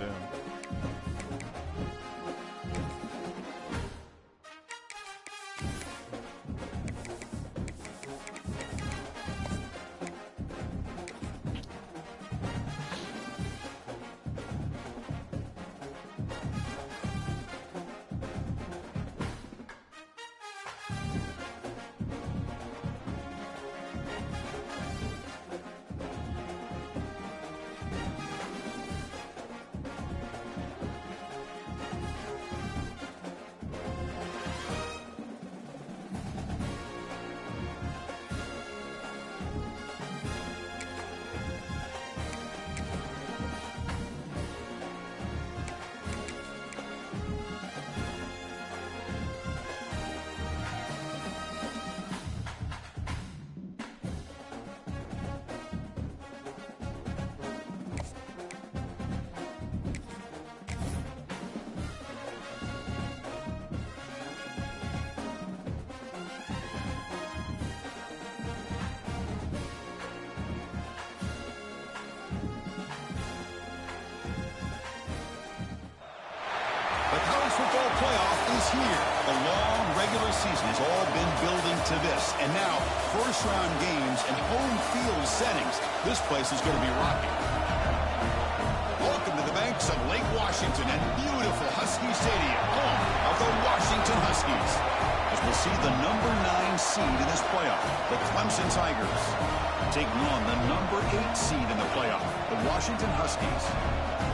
down. Football playoff is here. The long regular season has all been building to this. And now, first-round games and home field settings. This place is going to be rocking. Welcome to the banks of Lake Washington and beautiful Husky Stadium, home of the Washington Huskies. As we'll see the number 9 seed in this playoff, the Clemson Tigers, taking on the number 8 seed in the playoff, the Washington Huskies.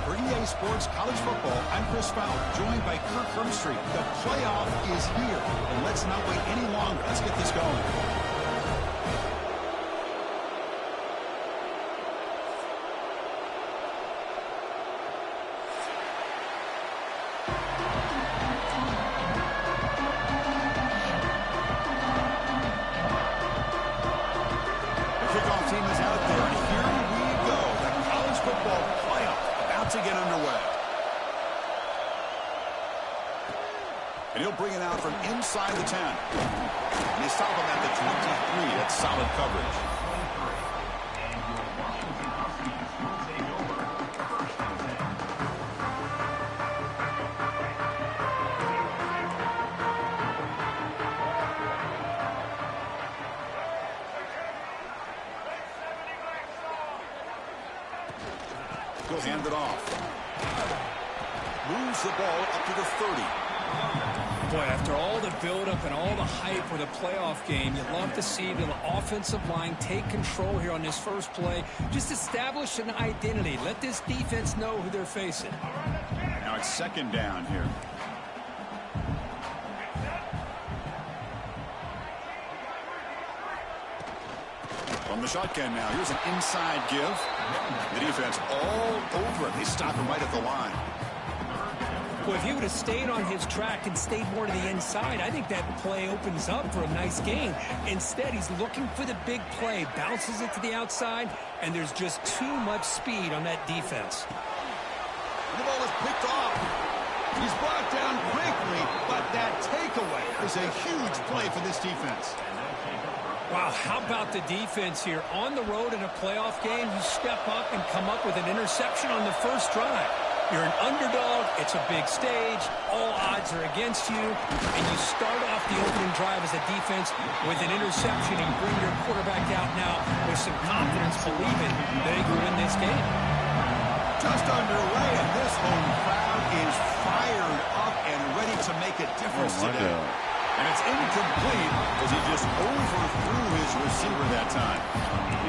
For EA Sports College Football, I'm Chris Fowler, joined by Kirk Hermstreet. The playoff is here, and let's not wait any longer. Let's get this going. The kickoff team is out there, and here we go. The college football playoff to get underway. And he'll bring it out from inside the 10. And they stop him at the 23. That's solid coverage. He'll hand it off. Moves the ball up to the 30. Boy, after all the buildup and all the hype for the playoff game, you'd love to see the offensive line take control here on this first play. Just establish an identity. Let this defense know who they're facing. Now it's second down here. From the shotgun now. Here's an inside give. The defense all over it. They stop him right at the line. Well, if he would have stayed on his track and stayed more to the inside, I think that play opens up for a nice gain. Instead, he's looking for the big play, bounces it to the outside, and there's just too much speed on that defense. The ball is picked off. He's brought down quickly, but that takeaway is a huge play for this defense. Wow, how about the defense here? On the road in a playoff game, you step up and come up with an interception on the first drive. You're an underdog, it's a big stage, all odds are against you, and you start off the opening drive as a defense with an interception and bring your quarterback out now with some confidence, believing they can win this game. Just underway, and this home crowd is fired up and ready to make a difference today. And it's incomplete as he just overthrew his receiver that time.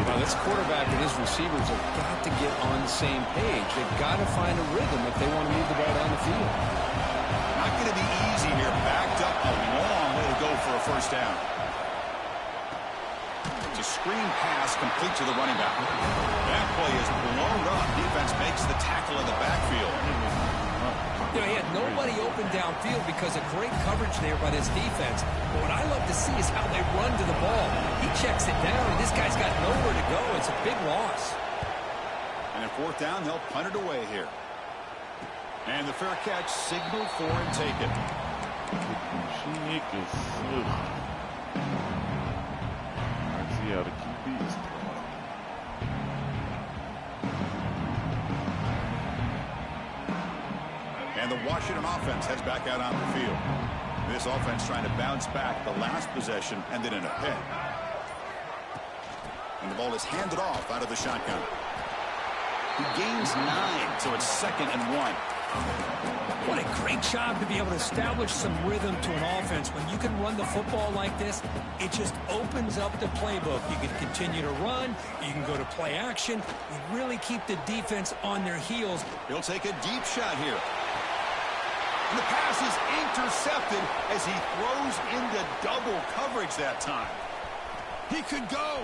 Well, this quarterback and his receivers have got to get on the same page. They've got to find a rhythm if they want to move the ball down the field. Not going to be easy here. Backed up a long way to go for a first down. It's a screen pass complete to the running back. That play is blown up. Defense makes the tackle in the backfield. You know, he had nobody open downfield because of great coverage there by this defense. But what I love to see is how they run to the ball. He checks it down, and this guy's got nowhere to go. It's a big loss. And in fourth down, they'll punt it away here. And the fair catch, signal for and take it. See how the QB is throwing. And the Washington offense heads back out on the field. This offense trying to bounce back the last possession and then in a pit. And the ball is handed off out of the shotgun. He gains 9, so it's 2nd and 1. What a great job to be able to establish some rhythm to an offense. When you can run the football like this, it just opens up the playbook. You can continue to run. You can go to play action. You really keep the defense on their heels. He'll take a deep shot here. And the pass is intercepted as he throws into double coverage that time. He could go.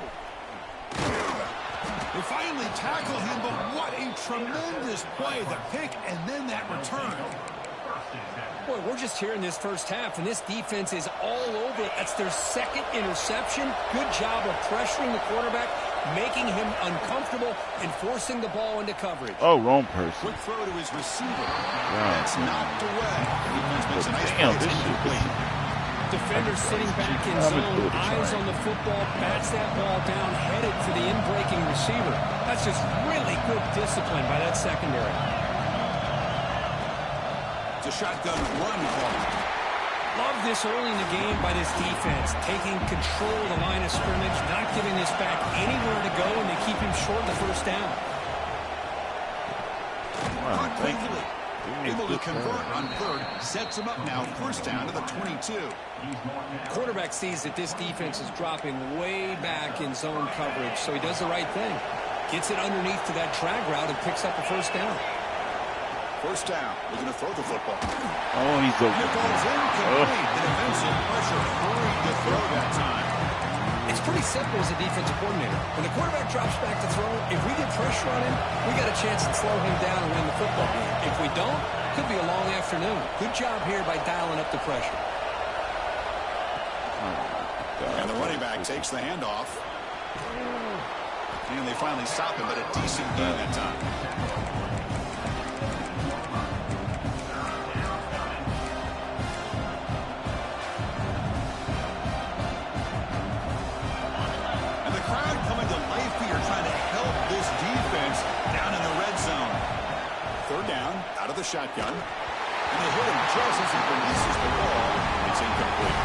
They finally tackle him, but what a tremendous play. The pick and then that return. Boy, we're just here in this first half, and this defense is all over it. That's their 2nd interception. Good job of pressuring the quarterback, making him uncomfortable, and forcing the ball into coverage. Oh, wrong person. Quick throw to his receiver. Wow. That's knocked away. Defense makes a nice Damn, play. this shit. Defender sitting back in zone, eyes on the football, bats that ball down, headed for the in-breaking receiver. That's just really good discipline by that secondary. It's a shotgun run call. Love this early in the game by this defense, taking control of the line of scrimmage, not giving this back anywhere to go, and they keep him short the first down. Wow, thank you. Able to convert on 3rd, sets him up now, 1st down to the 22. Quarterback sees that this defense is dropping way back in zone coverage, so he does the right thing. Gets it underneath to that drag route and picks up a 1st down. 1st down, looking to throw the football. Oh, he's over. It falls incomplete. The defensive pressure hurried to throw that time. It's pretty simple as a defensive coordinator. When the quarterback drops back to throw, if we get pressure on him, we got a chance to slow him down and win the football game. If we don't, could be a long afternoon. Good job here by dialing up the pressure. And the running back takes the handoff. And they finally stop him, but a decent gain that time. And the crowd coming to life here, trying to help this defense down in the red zone. 3rd down, out of the shotgun. And they hit him just as he releases the ball. It's incomplete.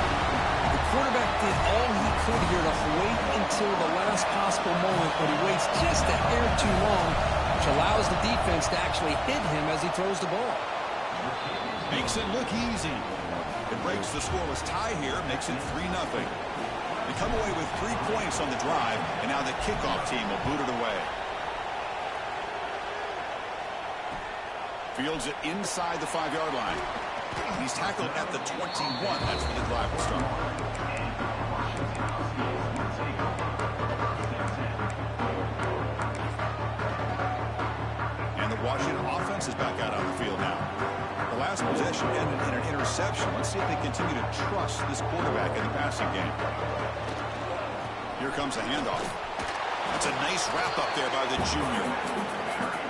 Quarterback did all he could here to wait until the last possible moment, but he waits just a hair too long, which allows the defense to actually hit him as he throws the ball. Makes it look easy. It breaks the scoreless tie here, makes it 3-0. They come away with 3 points on the drive, and now the kickoff team will boot it away. Fields it inside the 5-yard line. He's tackled at the 21. That's where the drive will start. And the Washington offense is back out on the field now. The last possession ended in an interception. Let's see if they continue to trust this quarterback in the passing game. Here comes a handoff. That's a nice wrap up there by the junior.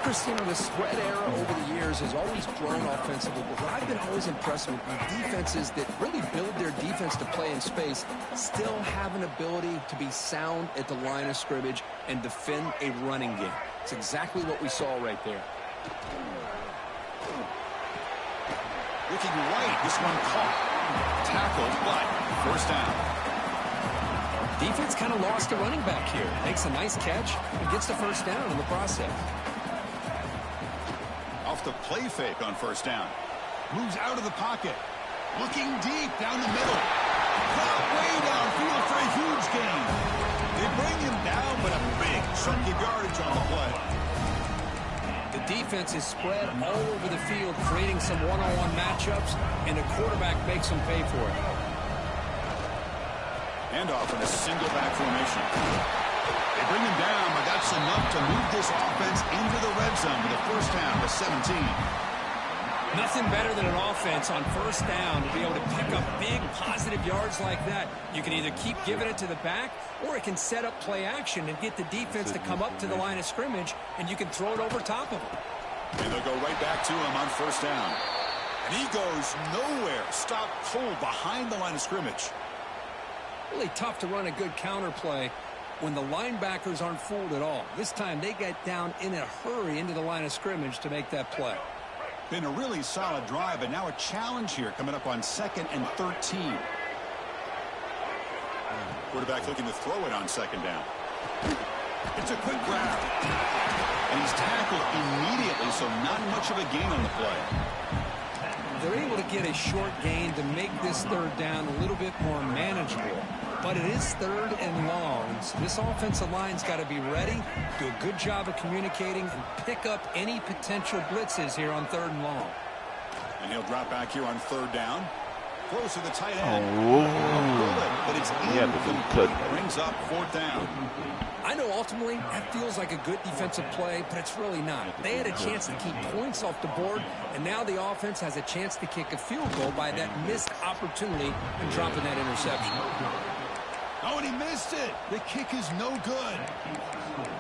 Chris, you know, the spread era over the years has always grown offensively, but what I've been always impressed with defenses that really build their defense to play in space still have an ability to be sound at the line of scrimmage and defend a running game. It's exactly what we saw right there. Looking right, this one caught. Tackled, but 1st down. Defense kind of lost a running back here. Makes a nice catch and gets the 1st down in the process. Off the play fake on 1st down. Moves out of the pocket. Looking deep down the middle. Caught way downfield for a huge gain. They bring him down, but a big chunk of yardage on the play. The defense is spread all over the field, creating some one-on-one matchups, and the quarterback makes them pay for it. Handoff in a single back formation. They bring him down, but that's enough to move this offense into the red zone with a 1st down to 17. Nothing better than an offense on 1st down to be able to pick up big positive yards like that. You can either keep giving it to the back, or it can set up play action and get the defense to come up to the line of scrimmage, and you can throw it over top of them. And they'll go right back to him on 1st down. And he goes nowhere. Stopped cold behind the line of scrimmage. Really tough to run a good counter play when the linebackers aren't fooled at all. This time they get down in a hurry into the line of scrimmage to make that play. Been a really solid drive, but now a challenge here coming up on 2nd and 13. Quarterback looking to throw it on 2nd down. It's a quick grab. And he's tackled immediately, so not much of a gain on the play. They're able to get a short gain to make this 3rd down a little bit more manageable. But it is 3rd and long, so this offensive line's got to be ready, do a good job of communicating, and pick up any potential blitzes here on 3rd and long. And he'll drop back here on 3rd down. Close to the tight end. Oh, but it's incomplete. Brings up 4th down. I know ultimately that feels like a good defensive play, but it's really not. They had a chance to keep points off the board, and now the offense has a chance to kick a field goal by that missed opportunity and dropping that interception. Oh, and he missed it. The kick is no good.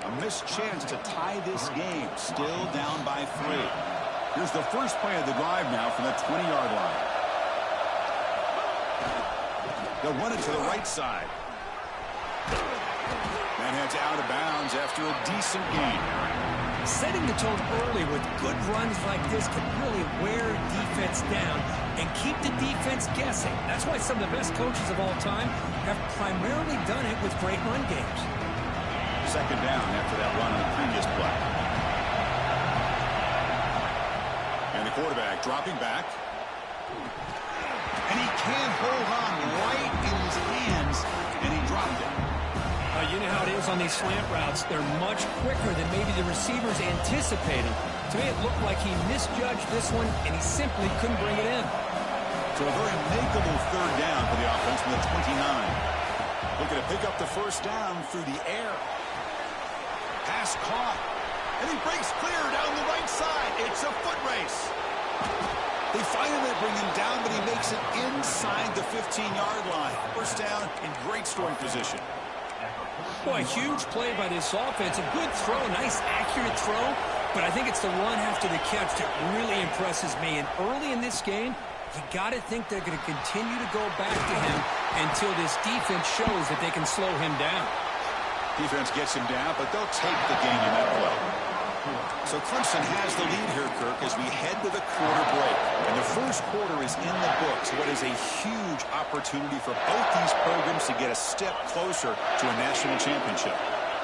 A missed chance to tie this game. Still down by 3. Here's the first play of the drive now from the 20-yard line. They'll run it to the right side. That heads out of bounds after a decent gain. Setting the tone early with good runs like this can really wear defense down and keep the defense guessing. That's why some of the best coaches of all time have primarily done it with great run games. 2nd down after that run on the previous play. And the quarterback dropping back. And he can't hold on right in his hands, and he dropped it. You know how it is on these slant routes. They're much quicker than maybe the receivers anticipated. To me, it looked like he misjudged this one, and he simply couldn't bring it in. So a very makeable 3rd down for the offense from the 29. Looking to pick up the 1st down through the air. Pass caught. And he breaks clear down the right side. It's a foot race. They finally bring him down, but he makes it inside the 15-yard line. 1st down in great scoring position. Boy, a huge play by this offense. A good throw, nice accurate throw. But I think it's the run after the catch that really impresses me. And early in this game, you got to think they're going to continue to go back to him until this defense shows that they can slow him down. Defense gets him down, but they'll take the game in that play. So Clemson has the lead here, Kirk, as we head to the quarter break. And the first quarter is in the books. What is a huge opportunity for both these programs to get a step closer to a national championship.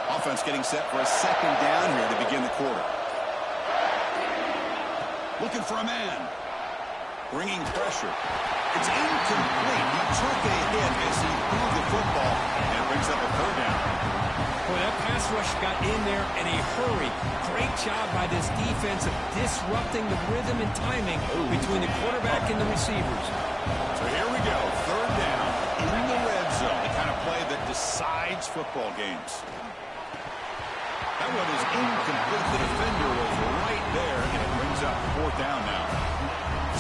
Offense getting set for a 2nd down here to begin the quarter. Looking for a man. Bringing pressure. It's incomplete. He took a hit as he threw the football and brings up a 3rd down. Boy, that pass rush got in there in a hurry. Great job by this defense of disrupting the rhythm and timing between the quarterback and the receivers. So here we go. 3rd down in the red zone. The kind of play that decides football games. That one is incomplete. The defender was right there, and it brings up 4th down now.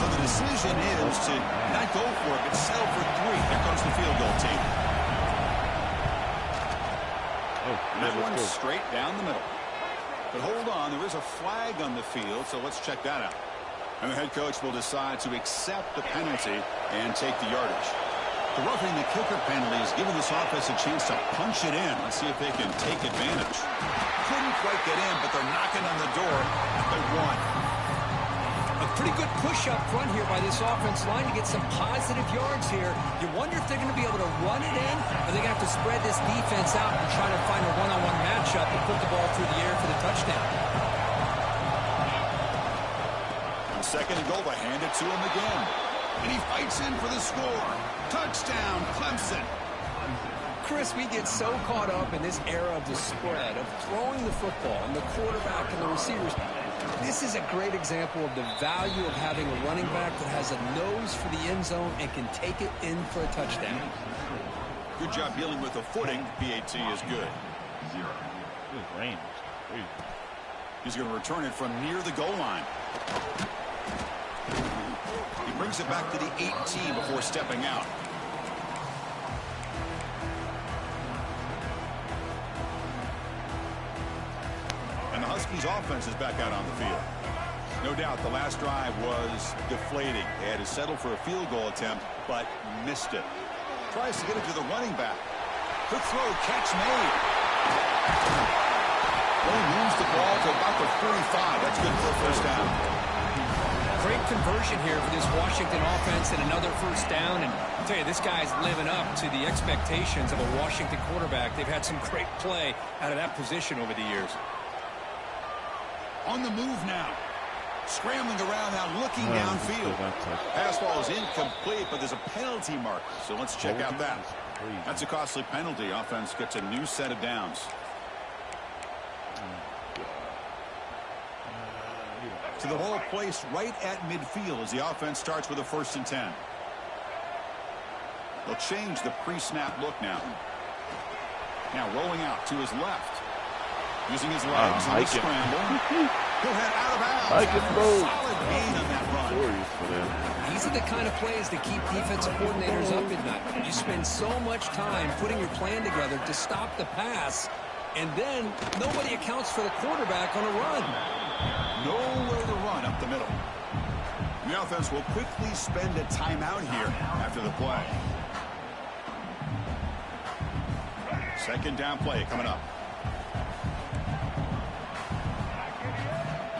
So the decision is to not go for it, but settle for 3. Here comes the field goal team. That one straight down the middle. But hold on, there is a flag on the field, so let's check that out. And the head coach will decide to accept the penalty and take the yardage. The roughing the kicker penalty is giving this offense a chance to punch it in. Let's see if they can take advantage. Couldn't quite get in, but they're knocking on the door at 1. A pretty good push up front here by this offense line to get some positive yards here. You wonder if they're going to be able to run it in, or they're going to have to spread this defense out and try to find a one-on-one matchup and put the ball through the air for the touchdown. On 2nd and goal, they hand it to him again. And he fights in for the score. Touchdown, Clemson. Chris, we get so caught up in this era of the spread, of throwing the football, and the quarterback and the receivers. This is a great example of the value of having a running back that has a nose for the end zone and can take it in for a touchdown. Good job dealing with the footing. PAT is good. Good range. He's going to return it from near the goal line. He brings it back to the 18 before stepping out. And the Huskies offense is back out on the field. No doubt the last drive was deflating. They had to settle for a field goal attempt, but missed it. Tries to get it to the running back. Quick throw, catch made. They moves the ball to about the 45. That's good for a 1st down. conversion here for this Washington offense and another first down. And I'll tell you, this guy's living up to the expectations of a Washington quarterback. They've had some great play out of that position over the years. On the move now. Scrambling around now, looking downfield. Pass ball is incomplete, but there's a penalty mark. So let's check out that. That's a costly penalty. Offense gets a new set of downs. To the ball placed right at midfield as the offense starts with a 1st and 10. They'll change the pre-snap look now. Now rolling out to his left. Using his legs on the scramble. He'll head out of bounds. Solid gain on that run. These are the kind of plays that keep defensive coordinators up at night. You spend so much time putting your plan together to stop the pass, and then nobody accounts for the quarterback on a run. Nowhere to run up the middle. The offense will quickly spend a timeout here after the play. 2nd down play coming up.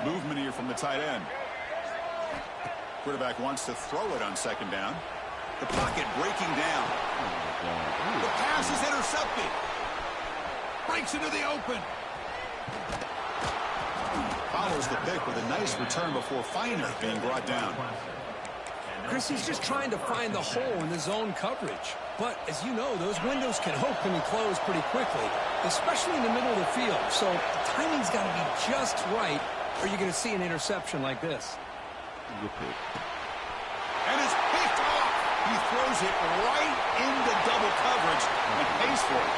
Movement here from the tight end. Quarterback wants to throw it on 2nd down. The pocket breaking down. The pass is intercepted. Breaks into the open. Follows the pick with a nice return before Feiner being brought down. Chris, he's just trying to find the hole in the zone coverage. But, as you know, those windows can open and close pretty quickly, especially in the middle of the field. So the timing's got to be just right, or you're going to see an interception like this. And it's picked off. He throws it right into double coverage and pays for it.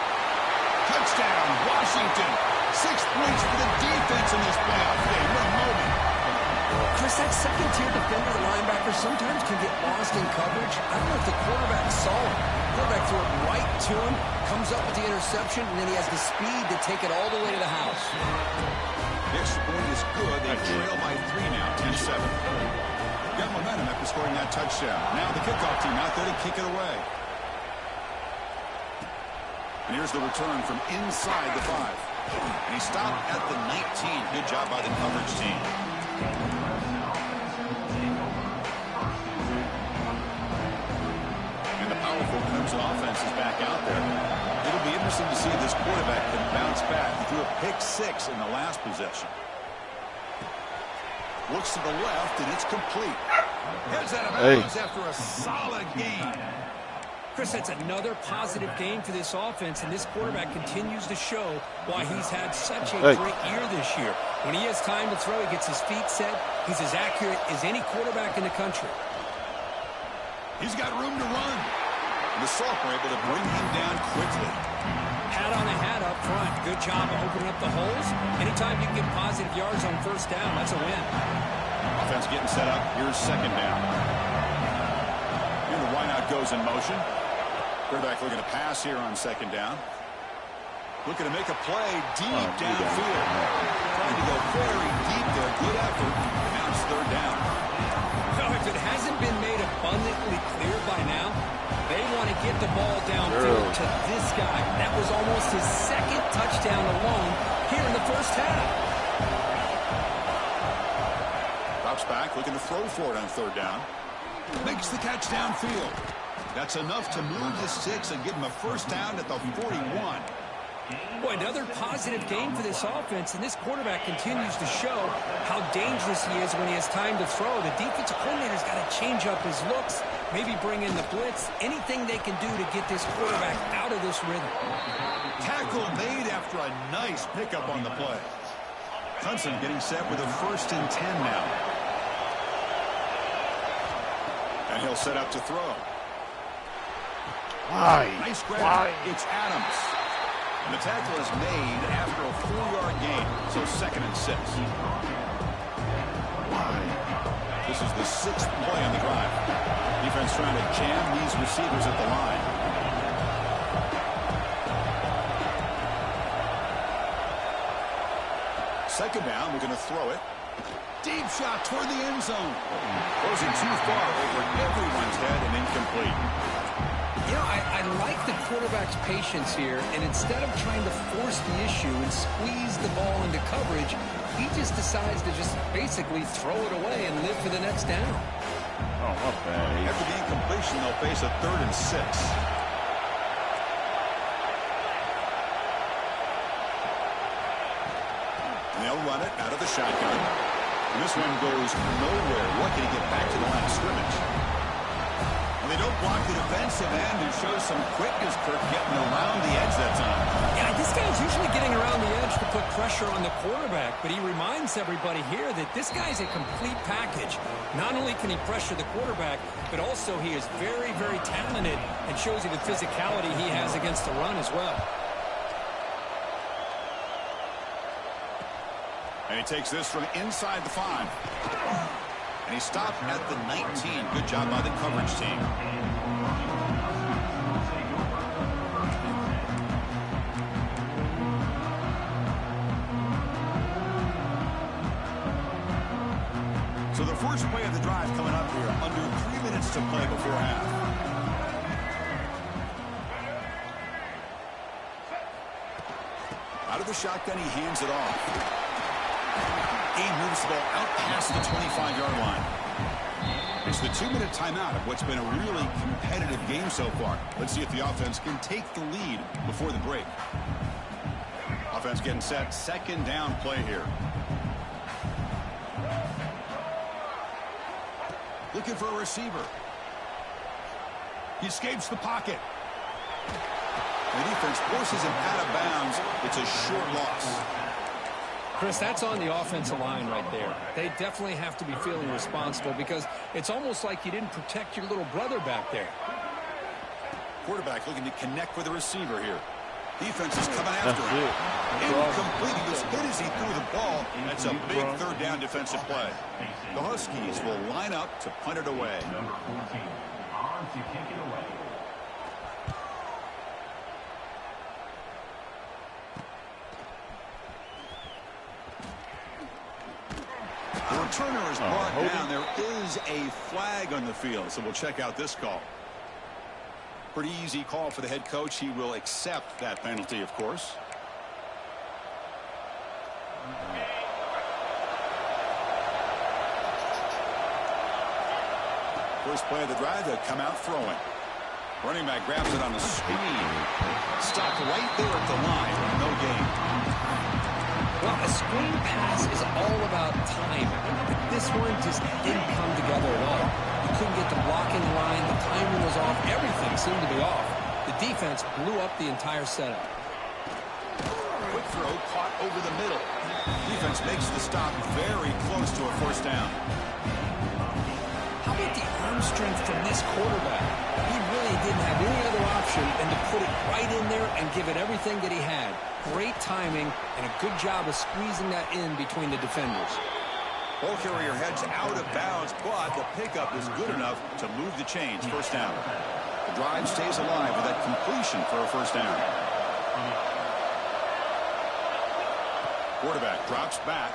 Touchdown, Washington. 6 points for the defense in this playoff game. What a moment. Chris, that second-tier defender, the linebacker, sometimes can get lost in coverage. I don't know if the quarterback saw it. The quarterback threw it right to him, comes up with the interception, and then he has the speed to take it all the way to the house. The extra point is good. They trail by 3 now, 10-7. Got momentum after scoring that touchdown. Now the kickoff team out there to kick it away. And here's the return from inside the 5. And he stopped at the 19. Good job by the coverage team. And the powerful Clemson offense is back out there. It'll be interesting to see if this quarterback can bounce back. He threw a pick 6 in the last possession. Looks to the left, and it's complete. Heads out of bounds after a solid game. Chris, that's another positive game for this offense, and this quarterback continues to show why he's had such a great year this year. When he has time to throw, he gets his feet set. He's as accurate as any quarterback in the country. He's got room to run. The Salk were able to bring him down quickly. Hat on a hat up front. Good job of opening up the holes. Anytime you can get positive yards on 1st down, that's a win. Offense getting set up. Here's 2nd down. And the wideout goes in motion. Quarterback looking to pass here on 2nd down. Looking to make a play deep downfield. Trying to go very deep there. Good effort. Now it's 3rd down. Well, if it hasn't been made abundantly clear by now, they want to get the ball downfield to this guy. That was almost his 2nd touchdown alone here in the 1st half. Drops back, looking to throw for it on 3rd down. Makes the catch downfield. That's enough to move the 6 and give him a 1st down at the 41. Boy, another positive game for this offense, and this quarterback continues to show how dangerous he is when he has time to throw. The defensive coordinator's got to change up his looks, maybe bring in the blitz, anything they can do to get this quarterback out of this rhythm. Tackle made after a nice pickup on the play. Clemson getting set with a 1st and 10 now. And he'll set up to throw. Nice grab. It's Adams. And the tackle is made after a 4-yard gain, so 2nd and 6. This is the 6th play on the drive. Defense trying to jam these receivers at the line. Second down, we're going to throw it. Deep shot toward the end zone. Goes in too far over everyone's head and incomplete. I like the quarterback's patience here, and instead of trying to force the issue and squeeze the ball into coverage, he just decides to just basically throw it away and live for the next down. Oh, not bad. After the incompletion, they'll face a 3rd and 6. And they'll run it out of the shotgun. And this one goes nowhere. Lucky to get back to the line of scrimmage. And they don't block the defensive end, who shows some quickness, Kirk, getting around the edge that time. Yeah, this guy's usually getting around the edge to put pressure on the quarterback, but he reminds everybody here that this guy's a complete package. Not only can he pressure the quarterback, but also he is very, very talented and shows you the physicality he has against the run as well. And he takes this from inside the 5. And he stopped at the 19. Good job by the coverage team. So the first play of the drive coming up here. Under 3 minutes to play before half. Out of the shotgun, he hands it off. He moves the ball out past the 25-yard line. It's the 2-minute timeout of what's been a really competitive game so far. Let's see if the offense can take the lead before the break. Offense getting set. 2nd down play here. Looking for a receiver. He escapes the pocket. The defense forces him out of bounds. It's a short loss. Chris, that's on the offensive line right there. They definitely have to be feeling responsible because it's almost like you didn't protect your little brother back there. Quarterback looking to connect with the receiver here. Defense is coming after him. Incomplete. He was hit as he threw the ball. That's a big 3rd down defensive play. The Huskies will line up to punt it away. Number 14 on to kick it away. The returner is brought down. There is a flag on the field, so we'll check out this call. Pretty easy call for the head coach. He will accept that penalty, of course. First play of the drive, they'll come out throwing. Running back grabs it on a screen. Stopped right there at the line. No gain. Well, a screen pass is all about time. This one just didn't come together at all. You couldn't get the blocking line. The timing was off. Everything seemed to be off. The defense blew up the entire setup. Quick throw caught over the middle. Defense makes the stop very close to a 1st down. How about the arm strength from this quarterback? He really didn't have any other option than to put it right in there and give it everything that he had. Great timing and a good job of squeezing that in between the defenders. Ball carrier heads out of bounds, but the pickup is good enough to move the chains. 1st down. The drive stays alive with that completion for a 1st down. Quarterback drops back.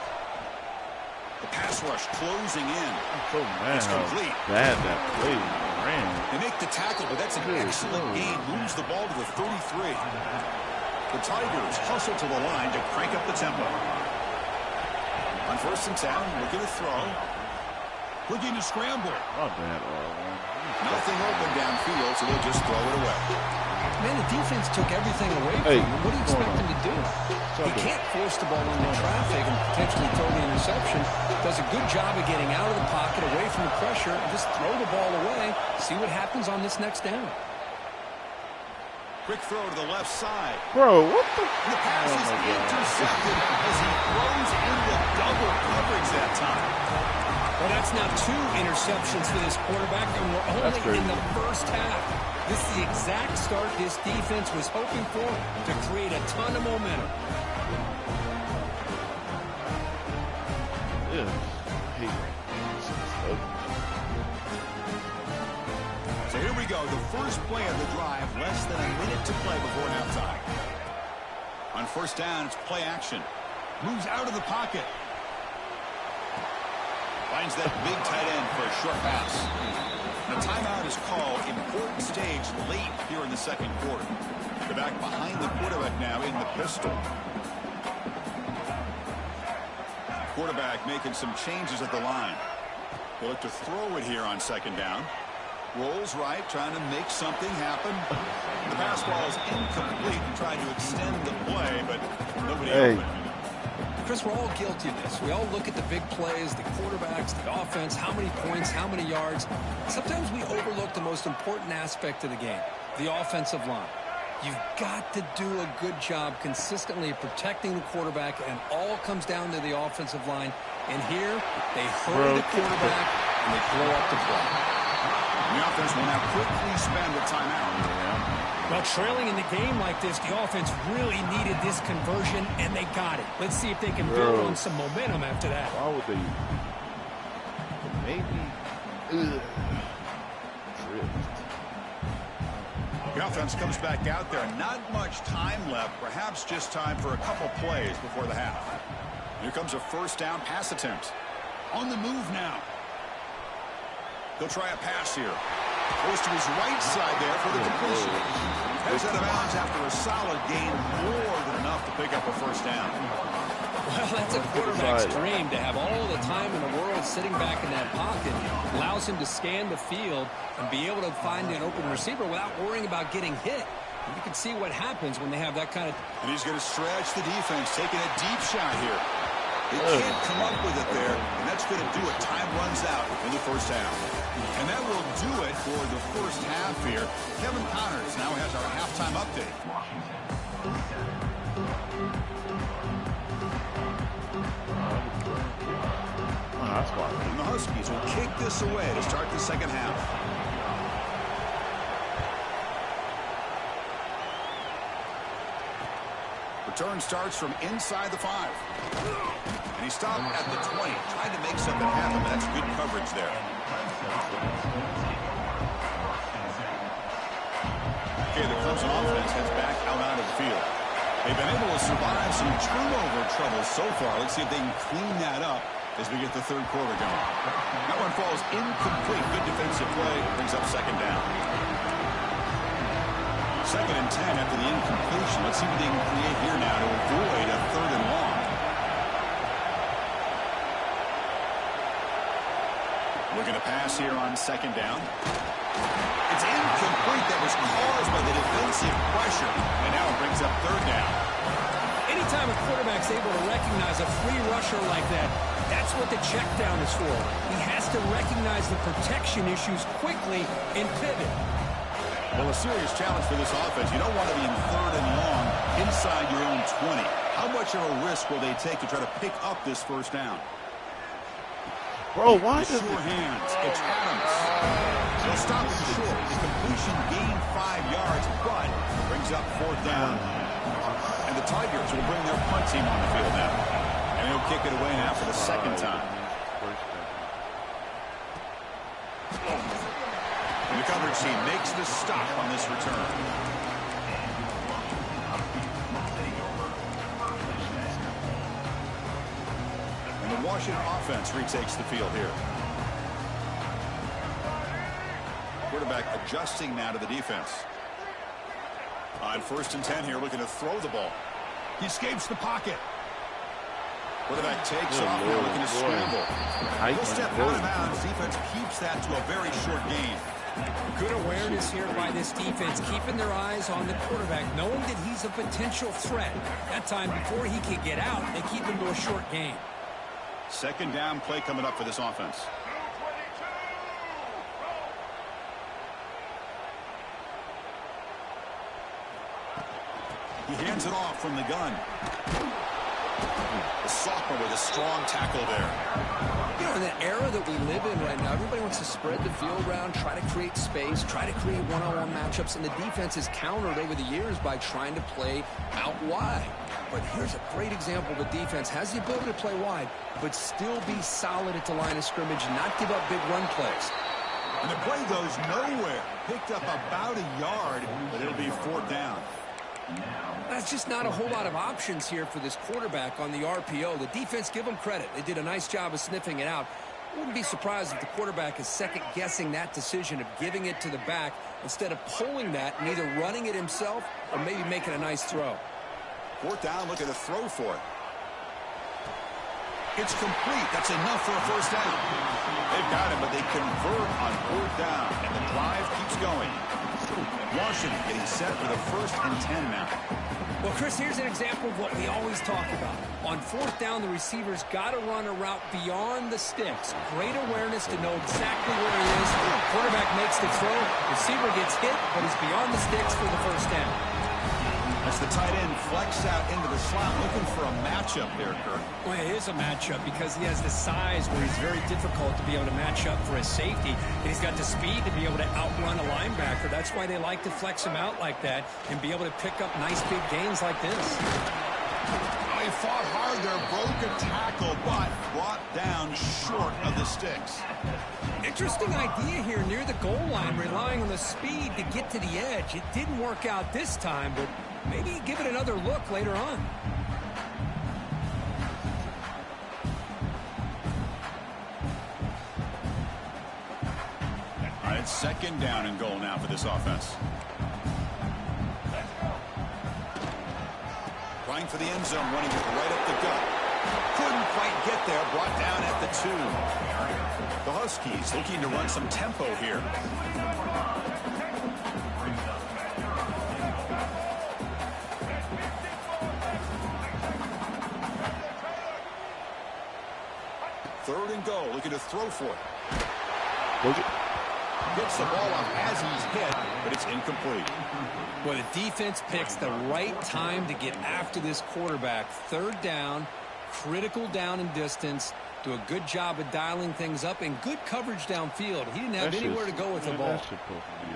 The pass rush closing in. Oh, man, It's complete. Bad that play ran. They make the tackle, but that's an excellent gain. Moves the ball to the 33. The Tigers hustle to the line to crank up the tempo. On 1st and 10, looking to throw. Looking to scramble. Not bad. Nothing open downfield, so they'll just throw it away. Man, the defense took everything away from him. What do you expect him to do? He can't force the ball into traffic and potentially throw the interception. Does a good job of getting out of the pocket, away from the pressure, and just throw the ball away. See what happens on this next down. Quick throw to the left side. Bro, what the? The pass is intercepted as he throws into double coverage that time. Well, that's now 2 interceptions for this quarterback, and we're only in the 1st half. This is the exact start this defense was hoping for to create a ton of momentum. Yeah. I hate it. So here we go. The first play of the drive. Less than a minute to play before halftime. On 1st down, it's play action. Moves out of the pocket. Finds that big tight end for a short pass. And a timeout is called. Important stage late here in the second quarter. They're back behind the quarterback now in the pistol. Quarterback making some changes at the line. They look to throw it here on second down. Rolls right, trying to make something happen. The pass ball is incomplete and trying to extend the play, but nobody open. Chris, we're all guilty of this. We all look at the big plays, the quarterbacks, the offense, how many points, how many yards. Sometimes we overlook the most important aspect of the game, the offensive line. You've got to do a good job consistently protecting the quarterback, and all comes down to the offensive line. And here, they hurry the quarterback, and they blow up the play. The offense will now quickly spend a timeout. Well, trailing in the game like this, the offense really needed this conversion, and they got it. Let's see if they can build on some momentum after that. Why would they? Maybe. The offense comes back out there. Not much time left. Perhaps just time for a couple plays before the half. Here comes a first down pass attempt. On the move now. They'll try a pass here. Goes to his right side there for the completion. Heads out of bounds after a solid gain, more than enough to pick up a first down. Well, that's a quarterback's dream, to have all the time in the world sitting back in that pocket. Allows him to scan the field and be able to find an open receiver without worrying about getting hit. And you can see what happens when they have that kind of... And he's going to stretch the defense, taking a deep shot here. They can't come up with it there, and that's going to do it. Time runs out in the first half. And that will do it for the first half here. Kevin Connors now has our halftime update. And the Huskies will kick this away to start the second half. Return starts from inside the 5. And he stopped at the 20, trying to make something happen. That's good coverage there. Okay, the Clemson offense heads back out onto the field. They've been able to survive some turnover trouble so far. Let's see if they can clean that up as we get the third quarter going. That one falls incomplete. Good defensive play. Brings up second down. Second and 10 after the incompletion. Let's see what they can create here now to avoid a third and long. Looking to pass here on second down. It's incomplete. That was caused by the defensive pressure. And now it brings up third down. Anytime a quarterback's able to recognize a free rusher like that, that's what the check down is for. He has to recognize the protection issues quickly and pivot. Well, a serious challenge for this offense. You don't want to be in third and long inside your own 20. How much of a risk will they take to try to pick up this first down? Bro, why does Sure hands. It's Adams. They'll stop him short. The completion gained 5 yards, but brings up fourth down. And the Tigers will bring their punt team on the field now. And he'll kick it away now for the second time. And the coverage team makes the stop on this return. And the Washington offense retakes the field here. Quarterback adjusting now to the defense. On first and 10 here, looking to throw the ball. He escapes the pocket. Quarterback takes off now, looking to scramble. He'll step out of bounds. Defense keeps that to a very short gain. Good awareness here by this defense, keeping their eyes on the quarterback, knowing that he's a potential threat. That time, before he can get out, they keep him to a short gain. Second down play coming up for this offense. He hands it off from the gun. The sophomore with a strong tackle there. You know, in the era that we live in right now, everybody wants to spread the field around, try to create space, try to create one-on-one matchups, and the defense has countered over the years by trying to play out wide. But here's a great example. The defense has the ability to play wide, but still be solid at the line of scrimmage, not give up big run plays. And the play goes nowhere. Picked up about a yard, but it'll be fourth down. That's just not a whole lot of options here for this quarterback on the RPO. The defense, give them credit. They did a nice job of sniffing it out. Wouldn't be surprised if the quarterback is second-guessing that decision of giving it to the back instead of pulling that and either running it himself or maybe making a nice throw. 4th down, looking to throw for it. It's complete. That's enough for a first down. They've got it, but they convert on 4th down, and the drive keeps going. Washington getting set for the 1st and 10 now. Well, Chris, here's an example of what we always talk about. On 4th down, the receiver's got to run a route beyond the sticks. Great awareness to know exactly where he is. Quarterback makes the throw. Receiver gets hit, but he's beyond the sticks for the first down. As the tight end flex out into the slot, looking for a matchup there, Kirk. Well, it is a matchup because he has the size where he's very difficult to be able to match up for his safety. And he's got the speed to be able to outrun a linebacker. That's why they like to flex him out like that and be able to pick up nice big gains like this. He fought hard there, broke a tackle, but brought down short of the sticks. Interesting idea here near the goal line, relying on the speed to get to the edge. It didn't work out this time, but maybe give it another look later on. All right, 2nd down and goal now for this offense. Trying for the end zone, running it right up the gut. Couldn't quite get there, brought down at the 2. The Huskies looking to run some tempo here. Third and goal, looking to throw for it. Gets the ball off as he's hit, but it's incomplete. Well, the defense picks the right time to get after this quarterback. 3rd down, critical down and distance. Do a good job of dialing things up and good coverage downfield. He didn't have anywhere to go with the ball. That's supposed to be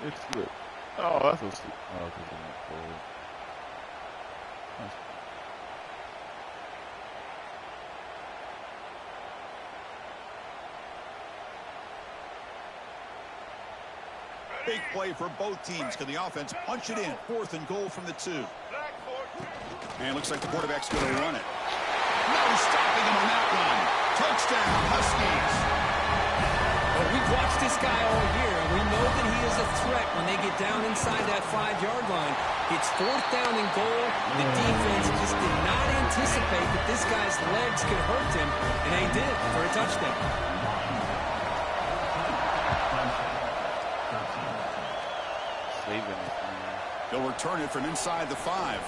it. It's good. Oh, that's a slip. Oh, because I'm not forward. That's Big play for both teams. Can the offense punch it in? 4th and goal from the 2. And looks like the quarterback's going to run it. No stopping him on that one. Touchdown, Huskies. Well, we've watched this guy all year, and we know that he is a threat when they get down inside that 5-yard line. It's 4th down and goal. The defense just did not anticipate that this guy's legs could hurt him, and they did for a touchdown. They'll return it from inside the 5.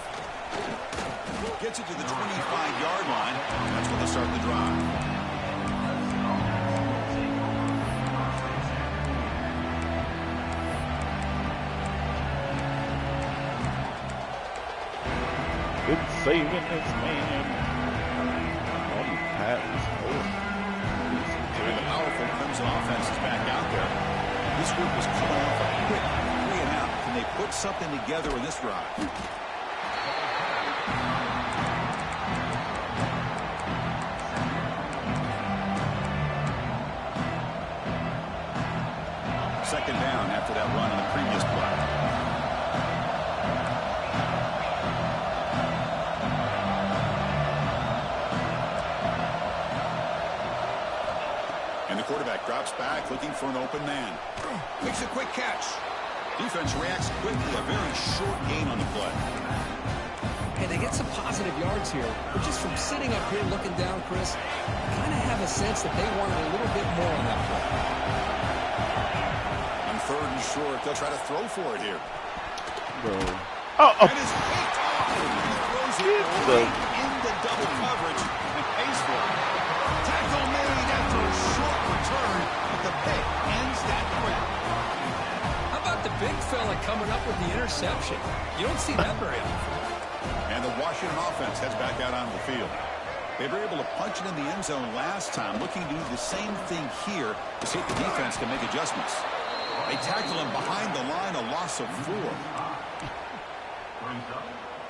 Gets it to the 25-yard line. That's when they start the drive. good saving this man. All these patents. And the powerful Clemson offense is back out there. This group was coming off a quick 3-and-out. Can they put something together in this drive? Second down after that run on the previous play. And the quarterback drops back looking for an open man. Makes a quick catch. Defense reacts quickly. A very short gain on the play. And they get some positive yards here. But just from sitting up here looking down, Chris, I kind of have a sense that they wanted a little bit more on that play. On third and short, they'll try to throw for it here. Bro. And is picked off. He throws it right into double coverage and pays for it. Tackle made after a short return, but the pick ends that quick. How about the big fella coming up with the interception? You don't see that very often. And the Washington offense heads back out onto the field. They were able to punch it in the end zone last time, looking to do the same thing here to see if the defense can make adjustments. They tackle him behind the line, a loss of 4.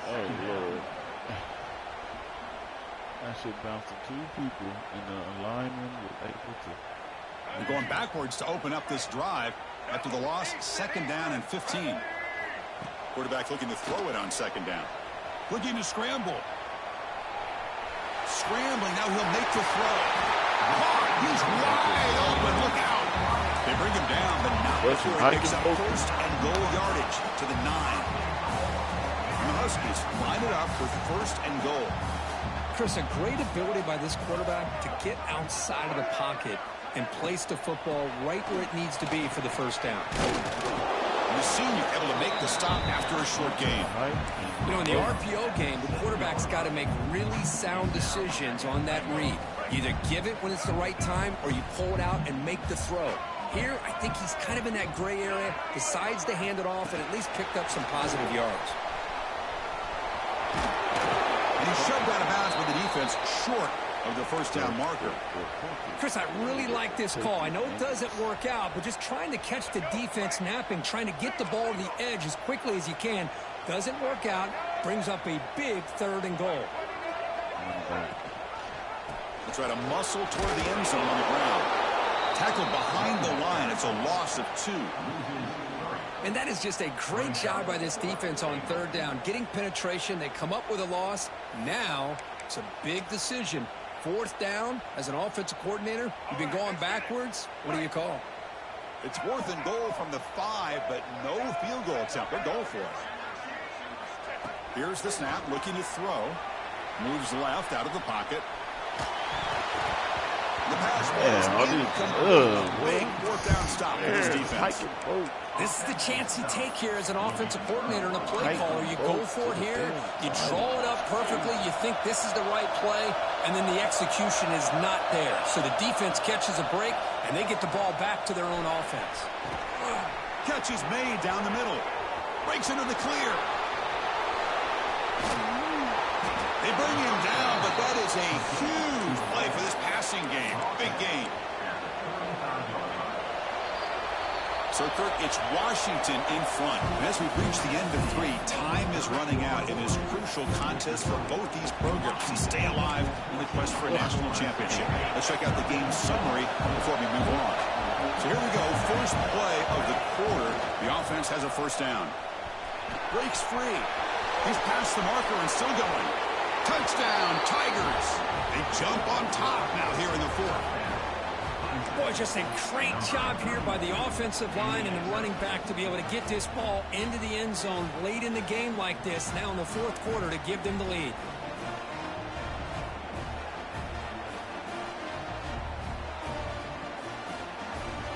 Oh, Lord. That shit bounced to 2 people, and the lineman was able to. And going backwards to open up this drive after the loss, second down and 15. Quarterback looking to throw it on second down. Looking to scramble. scrambling. Now he'll make the throw. He's wide open. Look out. They bring him down, but not before he picks up first and goal yardage to the 9. And the Huskies line it up for first and goal. Chris, a great ability by this quarterback to get outside of the pocket and place the football right where it needs to be for the first down. And the senior able to make the stop after a short gain. You know, in the RPO game, the quarterback's got to make really sound decisions on that read. You either give it when it's the right time or you pull it out and make the throw. Here, I think he's kind of in that gray area, decides to hand it off and at least picked up some positive yards. And he shoved out of bounds with the defense short of the first down marker. Chris, I really like this call. I know it doesn't work out, but just trying to catch the defense napping, trying to get the ball to the edge as quickly as you can, doesn't work out, brings up a big 3rd and goal. They try to muscle toward the end zone on the ground. Tackled behind the line. It's a loss of 2. And that is just a great job by this defense on 3rd down. Getting penetration, they come up with a loss. Now, it's a big decision. 4th down, as an offensive coordinator, you've been going backwards. What do you call? It's 4th and goal from the 5, but no field goal attempt. They're going for it. Here's the snap, looking to throw. Moves left out of the pocket. The pass was incomplete. Big 4th down stop for this defense. This is the chance you take here as an offensive coordinator and a play caller. You go for it here, you draw it up perfectly, you think this is the right play, and then the execution is not there. So the defense catches a break, and they get the ball back to their own offense. Catch is made down the middle. Breaks into the clear. They bring him down, but that is a huge play for this passing game. Big game. So, Kirk, it's Washington in front. And as we reach the end of 3, time is running out in this crucial contest for both these programs to stay alive in the quest for a national championship. Let's check out the game summary before we move on. So here we go. First play of the quarter. The offense has a first down. Breaks free. He's past the marker and still going. Touchdown, Tigers. They jump on top now here in the 4th. Boy, just a great job here by the offensive line and the running back to be able to get this ball into the end zone late in the game like this, now in the 4th quarter, to give them the lead.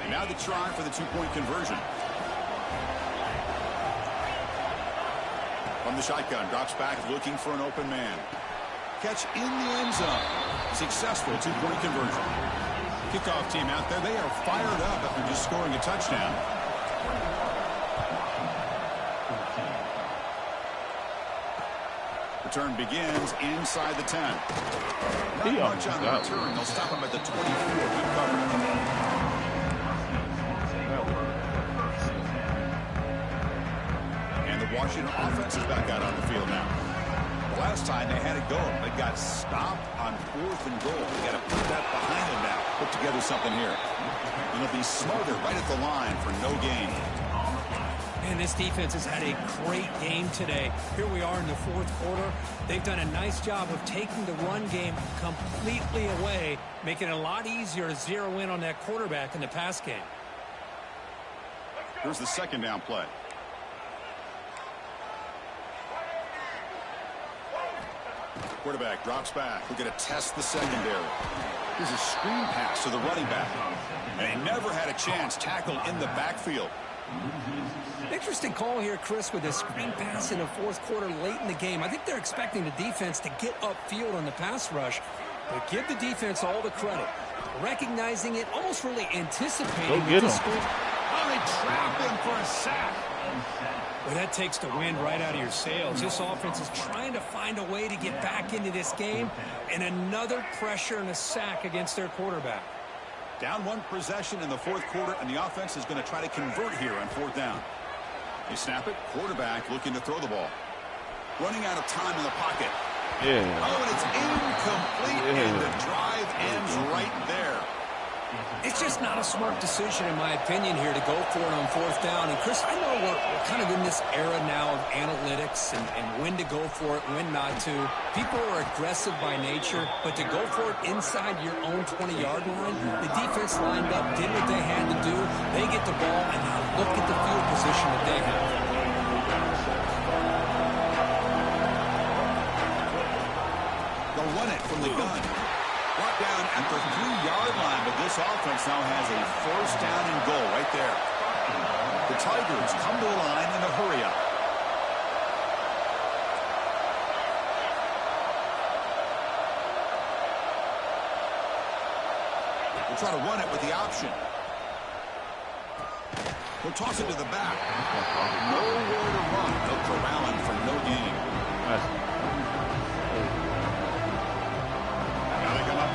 And now the try for the 2-point conversion. From the shotgun, drops back looking for an open man. Catch in the end zone. Successful 2-point conversion. Kickoff team out there, they are fired up after just scoring a touchdown. Return begins inside the 10. Not much on the return. They'll stop him at the 24. Good coverage. And the Washington offense is back out on the field now. The last time they had it going, they got stopped on 4th and goal. They got to put that behind them now. Put together something here. And it'll be smothered right at the line for no gain. And this defense has had a great game today. Here we are in the 4th quarter. They've done a nice job of taking the run game completely away, making it a lot easier to zero in on that quarterback in the pass game. Here's the 2nd down play. Quarterback drops back. We're going to test the secondary. Here's a screen pass to the running back. And he never had a chance tackled in the backfield. Interesting call here, Chris, with a screen pass in the 4th quarter late in the game. I think they're expecting the defense to get upfield on the pass rush, but give the defense all the credit. Recognizing it, almost really anticipating the score. Oh, they trap him for a sack. Well, that takes the wind right out of your sails. This offense is trying to find a way to get back into this game, and another pressure and a sack against their quarterback. Down 1 possession in the 4th quarter, and the offense is going to try to convert here on 4th down. They snap it. Quarterback looking to throw the ball. Running out of time in the pocket. Yeah. Oh, and it's incomplete, and the drive ends right there. It's It's just not a smart decision, in my opinion, here to go for it on fourth down. And, Chris, I know we're kind of in this era now of analytics and when to go for it, when not to. People are aggressive by nature, but to go for it inside your own 20-yard line, the defense lined up, did what they had to do. They get the ball, and now look at the field position that they have. They'll run it from the gun. Brought down at the 3-yard line, but this offense now has a first down and goal right there. The Tigers come to the line in a hurry-up. They'll try to run it with the option. They'll toss it to the back. Nowhere to run. They'll corral him for no gain.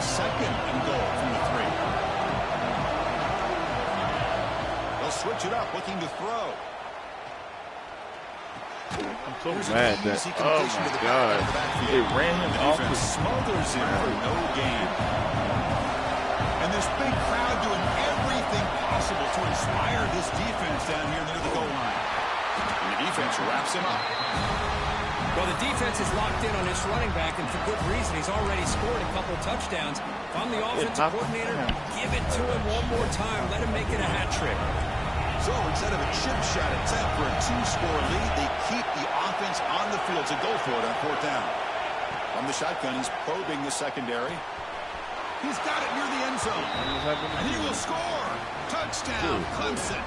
Second and goal from the 3. They'll switch it up, looking to throw. I'm so mad that, oh my God, it ran him off. The smothers him for no gain. And this big crowd doing everything possible to inspire this defense down here near the goal line. And the defense wraps him up. Well, the defense is locked in on this running back, and for good reason. He's already scored a couple touchdowns. If I'm the offensive coordinator, give it to him one more time. Let him make it a hat trick. So instead of a chip shot attempt for a 2-score lead, they keep the offense on the field to go for it on fourth down. From the shotgun, he's probing the secondary. He's got it near the end zone. And he will score. Touchdown, Clemson.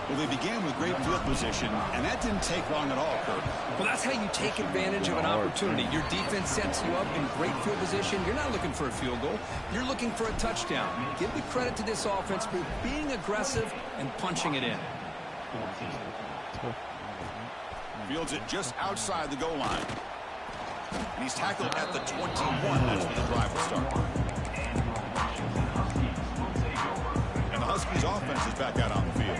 Well, they began with great field position, and that didn't take long at all, Kirk. Well, that's how you take advantage of an opportunity. Your defense sets you up in great field position. You're not looking for a field goal. You're looking for a touchdown. Give the credit to this offense for being aggressive and punching it in. Fields it just outside the goal line. And he's tackled at the 21. That's where the drive will start. And the Huskies offense is back out on the field.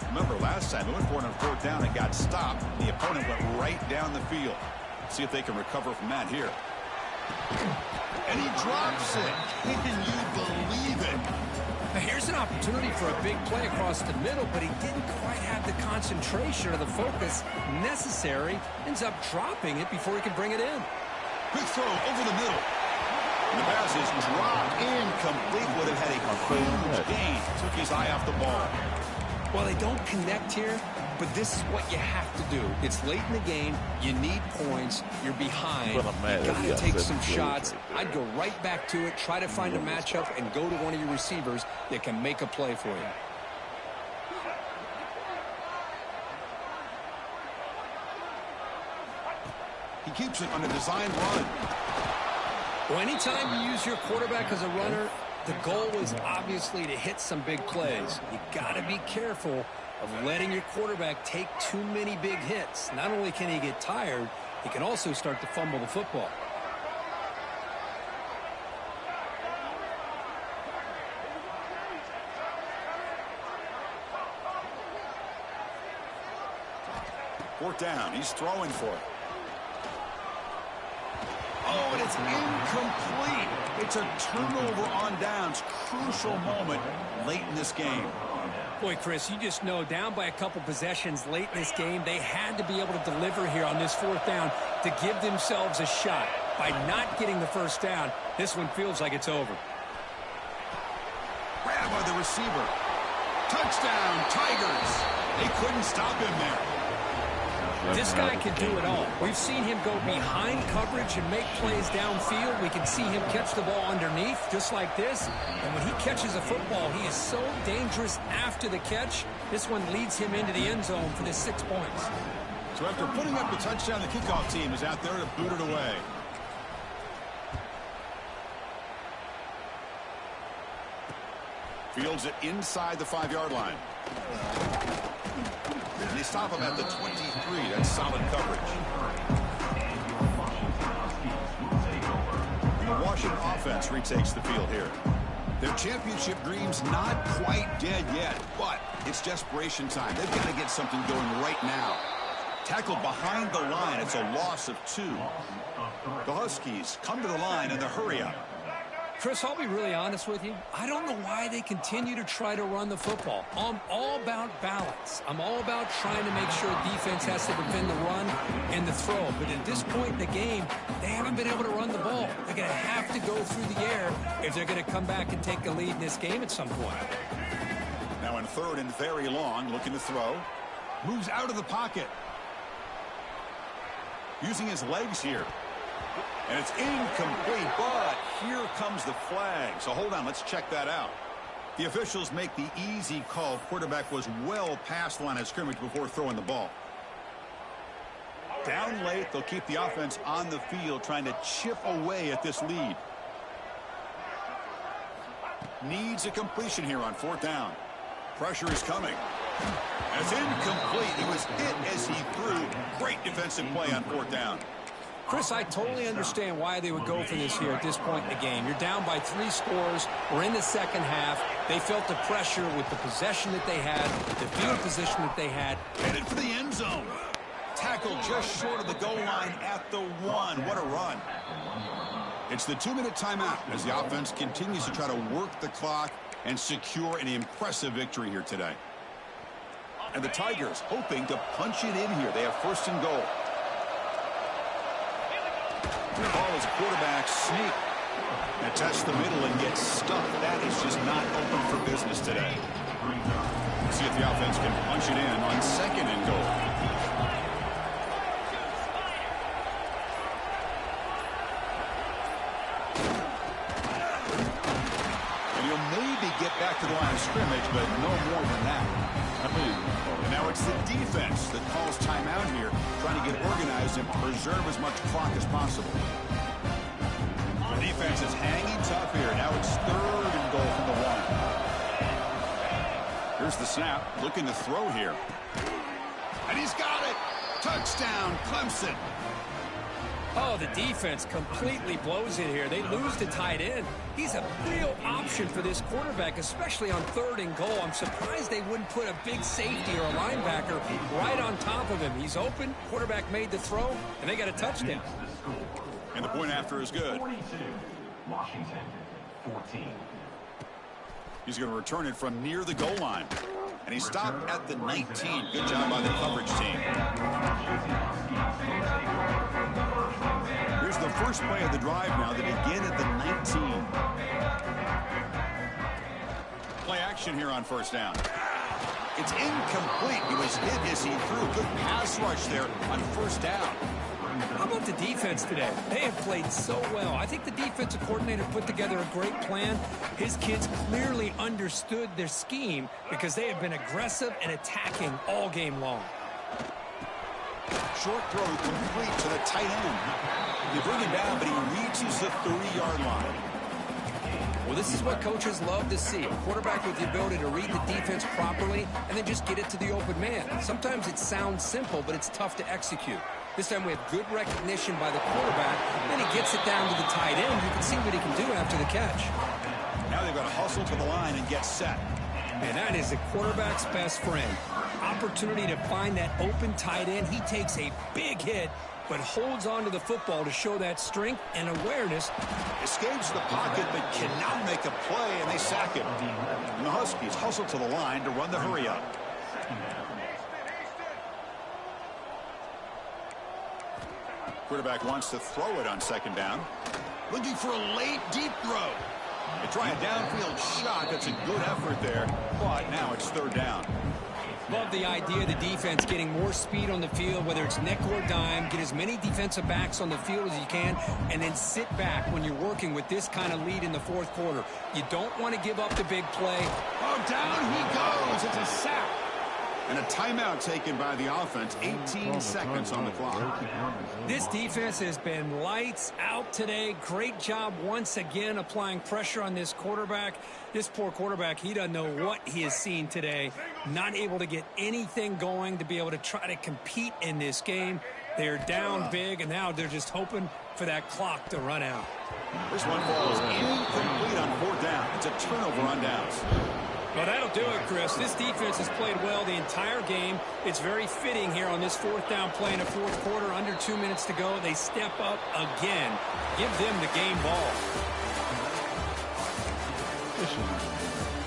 Remember last time, they went for it on fourth down and got stopped. The opponent went right down the field. See if they can recover from that here. And he drops it. Can you believe it? Now here's an opportunity for a big play across the middle, but he didn't quite have the concentration or the focus necessary. Ends up dropping it before he can bring it in. Quick throw over the middle. And the pass is dropped incomplete. Would have had a huge gain. Took his eye off the ball. Well, they don't connect here, but this is what you have to do. It's late in the game. You need points. You're behind. You got to take some shots. I'd go right back to it, try to find a matchup, and go to one of your receivers that can make a play for you. He keeps it on a designed run. Well, anytime you use your quarterback as a runner, the goal is obviously to hit some big plays. You got to be careful of letting your quarterback take too many big hits. Not only can he get tired, he can also start to fumble the football. Fourth down. He's throwing for it. Oh, and it's incomplete. It's a turnover on downs. Crucial moment late in this game. Boy, Chris, you just know down by a couple possessions late in this game, they had to be able to deliver here on this fourth down to give themselves a shot. By not getting the first down, this one feels like it's over. Grab by the receiver. Touchdown, Tigers. They couldn't stop him there. This guy can do it all. We've seen him go behind coverage and make plays downfield. We can see him catch the ball underneath, just like this. And when he catches a football, he is so dangerous after the catch. This one leads him into the end zone for the 6 points. So after putting up the touchdown, the kickoff team is out there to boot it away. Fields it inside the 5-yard line. And they stop him at the 23. That's solid coverage. The Washington offense retakes the field here. Their championship dream's not quite dead yet, but it's desperation time. They've got to get something going right now. Tackled behind the line. It's a loss of 2. The Huskies come to the line in the hurry-up. Chris, I'll be really honest with you. I don't know why they continue to try to run the football. I'm all about balance. I'm all about trying to make sure defense has to defend the run and the throw. But at this point in the game, they haven't been able to run the ball. They're going to have to go through the air if they're going to come back and take a lead in this game at some point. Now in third and very long, looking to throw. Moves out of the pocket. Using his legs here. And it's incomplete, but here comes the flag. So hold on, let's check that out. The officials make the easy call. Quarterback was well past the line of scrimmage before throwing the ball. Down late, they'll keep the offense on the field trying to chip away at this lead. Needs a completion here on fourth down. Pressure is coming. And it's incomplete. He was hit as he threw. Great defensive play on fourth down. Chris, I totally understand why they would go for this here at this point in the game. You're down by 3 scores. We're in the second half. They felt the pressure with the possession that they had, the field position that they had. Headed for the end zone. Tackled just short of the goal line at the 1. What a run. It's the 2-minute timeout as the offense continues to try to work the clock and secure an impressive victory here today. And the Tigers hoping to punch it in here. They have first and goal. The ball is a quarterback sneak. And tests the middle and gets stuck. That is just not open for business today. See if the offense can punch it in on second and goal. And he'll maybe get back to the line of scrimmage, but no more than that. And now it's the defense that calls timeout here, trying to get organized and preserve as much clock as possible. The defense is hanging tough here. Now it's third and goal from the 1. Here's the snap, looking to throw here. And he's got it! Touchdown, Clemson! Oh, the defense completely blows it here. They lose the tight end. He's a real option for this quarterback, especially on third and goal. I'm surprised they wouldn't put a big safety or a linebacker right on top of him. He's open, quarterback made the throw, and they got a touchdown. And the point after is good. 42, Washington, 14. He's going to return it from near the goal line. And he stopped at the 19. Good job by the coverage team. Here's the first play of the drive now. They begin at the 19. Play action here on first down. It's incomplete. He was hit as he threw. Good pass rush there on first down. How about the defense today? They have played so well. I think the defensive coordinator put together a great plan. His kids clearly understood their scheme because they have been aggressive and attacking all game long. Short throw complete to the tight end. They bring him down, but he reaches the 30-yard line. Well, this is what coaches love to see. A quarterback with the ability to read the defense properly and then just get it to the open man. Sometimes it sounds simple, but it's tough to execute. This time we have good recognition by the quarterback. Then he gets it down to the tight end. You can see what he can do after the catch. Now they've got to hustle to the line and get set. And that is the quarterback's best friend. Opportunity to find that open tight end. He takes a big hit, but holds on to the football to show that strength and awareness. Escapes the pocket, but cannot make a play, and they sack him. And the Huskies hustle to the line to run the hurry up. Quarterback wants to throw it on second down. Looking for a late, deep throw. They try a downfield shot. That's a good effort there, but now it's third down. Love the idea of the defense getting more speed on the field, whether it's nickel or dime. Get as many defensive backs on the field as you can, and then sit back when you're working with this kind of lead in the fourth quarter. You don't want to give up the big play. Oh, down he goes. It's a sack. And a timeout taken by the offense. 18 seconds on the clock. This defense has been lights out today. Great job once again applying pressure on this quarterback. This poor quarterback, he doesn't know what he has seen today. Not able to get anything going to be able to try to compete in this game. They're down big, and now they're just hoping for that clock to run out. This one falls incomplete on fourth down. It's a turnover on downs. Well, that'll do it, Chris. This defense has played well the entire game. It's very fitting here on this fourth down play in the fourth quarter. Under 2 minutes to go. They step up again. Give them the game ball. It should be.